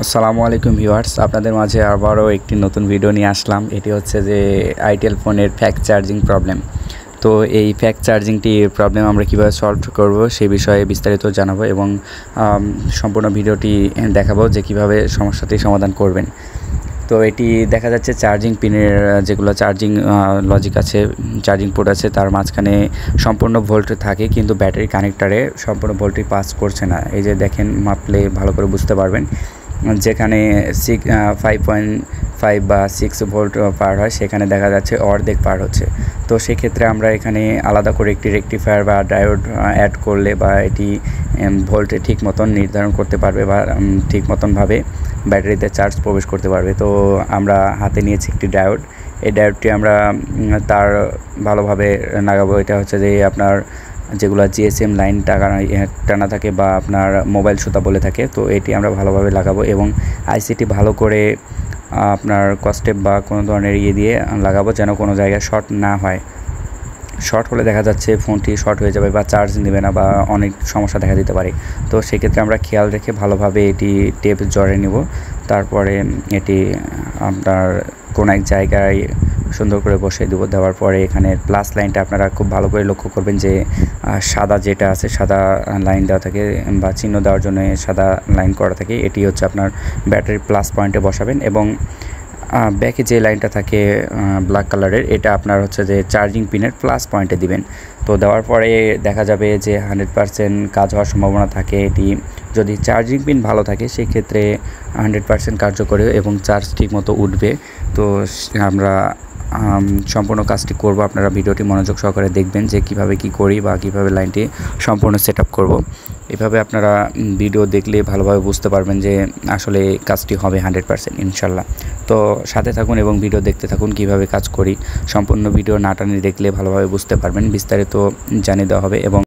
আসসালামু আলাইকুম ভিউয়ার্স, আপনাদের মাঝে আবারও একটি নতুন ভিডিও নিয়ে আসলাম। এটি হচ্ছে যে আইটেল ফোনের ফাস্ট চার্জিং প্রবলেম। তো এই ফাস্ট চার্জিংটি প্রবলেম আমরা কীভাবে সলভ করব সেই বিষয়ে বিস্তারিত জানাবো এবং সম্পূর্ণ ভিডিওটি দেখাবো যে কীভাবে সমস্যাটি সমাধান করবেন। তো এটি দেখা যাচ্ছে চার্জিং পিনের যেগুলো চার্জিং লজিক আছে, চার্জিং পোর্ট আছে, তার মাঝখানে সম্পূর্ণ ভোল্ট থাকে, কিন্তু ব্যাটারি কানেক্টারে সম্পূর্ণ ভোল্টটি পাস করছে না। এই যে দেখেন, মাপলে ভালো করে বুঝতে পারবেন। যেখানে 5.5 বা 6 ভোল্ট পার হয়, সেখানে দেখা যাচ্ছে অর্ধেক পার হচ্ছে। তো সেক্ষেত্রে আমরা এখানে আলাদা করে একটি রেকটিফায়ার বা ডায়োড অ্যাড করলে বা এটি ভোল্ট ঠিক মতন নির্ধারণ করতে পারবে বা ঠিক মতনভাবে ব্যাটারিতে চার্জ প্রবেশ করতে পারবে। তো আমরা হাতে নিয়েছি একটি ডায়োড। এই ডায়োডটি আমরা তার ভালোভাবে লাগাবো। এটা হচ্ছে যে আপনার যেগুলো জিএসএম লাইন টানা থাকে বা আপনার মোবাইল সুতা বলে থাকে, তো এটি আমরা ভালোভাবে লাগাবো এবং আইসিটি ভালো করে আপনার কস্টেপ বা কোনো ধরনের দিয়ে লাগাবো, যেন কোনো জায়গায় শর্ট না হয়। শর্ট হলে দেখা যাচ্ছে ফোনটি শর্ট হয়ে যাবে বা চার্জ নেবে না বা অনেক সমস্যা দেখা দিতে পারে। তো সেক্ষেত্রে আমরা খেয়াল রেখে ভালোভাবে এটি টেপ জড়ে নেব। তারপরে এটি আপনার কোনো এক জায়গায় সুন্দর করে বসিয়ে দেবো। দেওয়ার পরে এখানে প্লাস লাইনটা আপনারা খুব ভালো করে লক্ষ্য করবেন যে সাদা যেটা আছে, সাদা লাইন দেওয়া থাকে বা চিহ্ন দেওয়ার জন্য সাদা লাইন করা থাকে, এটি হচ্ছে আপনার ব্যাটারির প্লাস পয়েন্টে বসাবেন এবং ব্যাকে যে লাইনটা থাকে ব্ল্যাক কালারের, এটা আপনার হচ্ছে যে চার্জিং পিনের প্লাস পয়েন্টে দিবেন। তো দেওয়ার পরে দেখা যাবে যে 100% কাজ হওয়ার সম্ভাবনা থাকে। এটি যদি চার্জিং পিন ভালো থাকে সেই ক্ষেত্রে 100% কার্যকরী এবং চার্জ ঠিকমতো উঠবে। তো আমরা সম্পূর্ণ কাজটি করব। আপনারা ভিডিওটি মনোযোগ সহকারে দেখবেন যে কিভাবে কি করি বা কিভাবে লাইনটি সম্পূর্ণ সেট আপ করব। এভাবে আপনারা ভিডিও দেখলে ভালোভাবে বুঝতে পারবেন যে আসলে কাজটি হবে 100% ইনশাল্লাহ। তো সাথে থাকুন এবং ভিডিও দেখতে থাকুন কিভাবে কাজ করি। সম্পূর্ণ ভিডিও না টানে দেখলে ভালোভাবে বুঝতে পারবেন, বিস্তারিত জানিয়ে দেওয়া হবে। এবং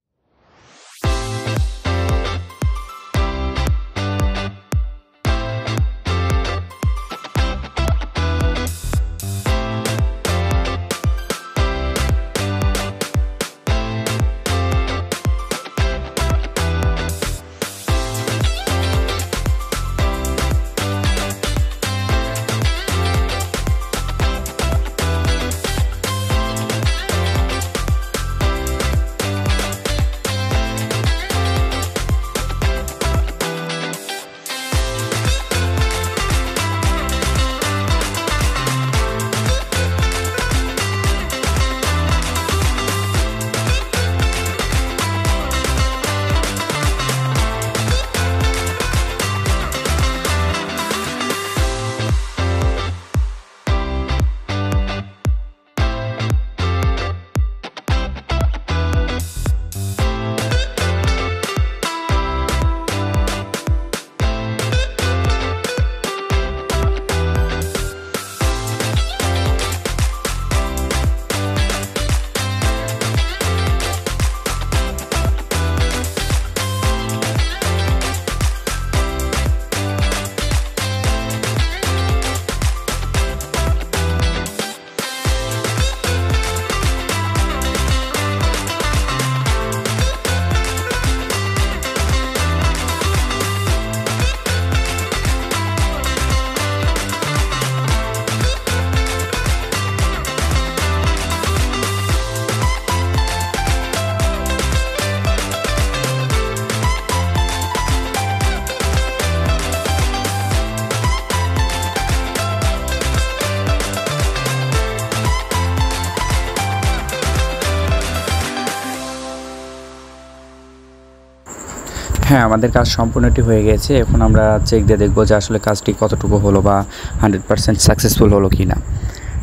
হ্যাঁ, আমাদের কাজ সম্পূর্ণটি হয়ে গেছে। এখন আমরা চেক দিয়ে দেখব যে আসলে কাজটি কতটুকু হলো বা 100% সাকসেসফুল হলো কি না।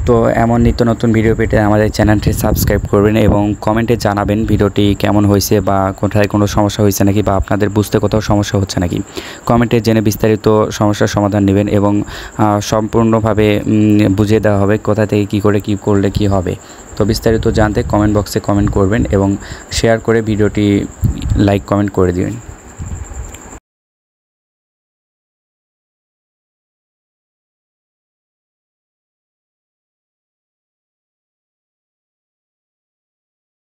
তো এমন নিত্য নতুন ভিডিও পেতে আমাদের চ্যানেলটি সাবস্ক্রাইব করবেন এবং কমেন্টে জানাবেন ভিডিওটি কেমন হয়েছে বা কোথায় কোনো সমস্যা হয়েছে নাকি বা আপনাদের বুঝতে কোথাও সমস্যা হচ্ছে নাকি। কমেন্টে জেনে বিস্তারিত সমস্যার সমাধান নেবেন এবং সম্পূর্ণভাবে বুঝিয়ে দেওয়া হবে কোথা থেকে কী করে কী করলে কী হবে। তো বিস্তারিত জানতে কমেন্ট বক্সে কমেন্ট করবেন এবং শেয়ার করে ভিডিওটি লাইক কমেন্ট করে দিবেন।